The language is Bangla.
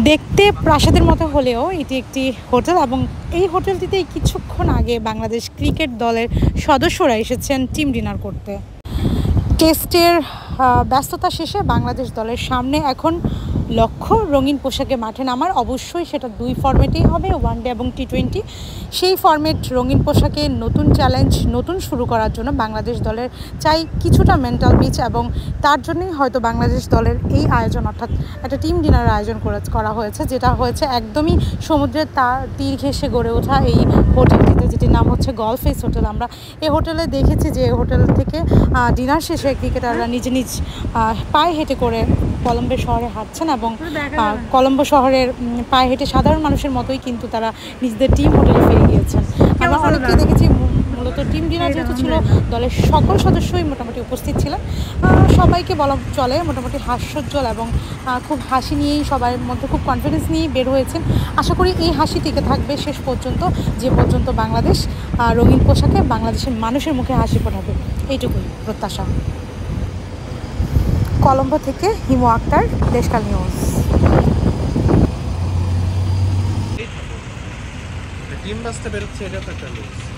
দেখতে প্রাসাদের মতো হলেও এটি একটি হোটেল এবং এই হোটেলটিতে কিছুক্ষণ আগে বাংলাদেশ ক্রিকেট দলের সদস্যরা এসেছেন টিম ডিনার করতে। টেস্টের ব্যস্ততা শেষে বাংলাদেশ দলের সামনে এখন লক্ষ্য রঙিন পোশাকে মাঠে নামার। অবশ্যই সেটা দুই ফরম্যাটেই হবে, ওয়ানডে এবং টি20। সেই ফরম্যাট রঙিন পোশাকে নতুন চ্যালেঞ্জ, নতুন শুরু করার জন্য বাংলাদেশ দলের চাই কিছুটা মেন্টাল পিচ, এবং তার জন্যই হয়তো বাংলাদেশ দলের এই আয়োজন, অর্থাৎ একটা টিম ডিনারের আয়োজন করা হয়েছে, যেটা হয়েছে একদমই সমুদ্রের তীর ঘেঁষে গড়ে ওঠা এই হোটেলটিতে, যেটির নাম হচ্ছে গলফ ফেস হোটেল। আমরা এই হোটেলে দেখেছি যে হোটেল থেকে ডিনার শেষে ক্রিকেটাররা নিজ নিজ পায়ে হেঁটে করে কলম্বো শহরে হাঁটছেন, এবং কলম্বো শহরের পায়ে হেঁটে সাধারণ মানুষের মতোই কিন্তু তারা নিজেদের টিম হোটেলে ফিরে গিয়েছেন। আমরা অনেককেই দেখেছি, মূলত টিম ডিনার যেহেতু ছিল, দলের সকল সদস্যই মোটামুটি উপস্থিত ছিলেন। সবাইকে বলা চলে মোটামুটি হাস্যোজ্জ্বল এবং খুব হাসি নিয়েই সবার মধ্যে খুব কনফিডেন্স নিয়েই বের হয়েছেন। আশা করি এই হাসি টিকে থাকবে শেষ পর্যন্ত, যে পর্যন্ত বাংলাদেশ রঙিন পোশাকে বাংলাদেশের মানুষের মুখে হাসি ফোটাবে, এইটুকুই প্রত্যাশা। কলম্বো থেকে হিমু আক্তার, দেশকাল নিউজ। টিম বাসটা বেরোচ্ছে, এটা তো একটা নিউজ।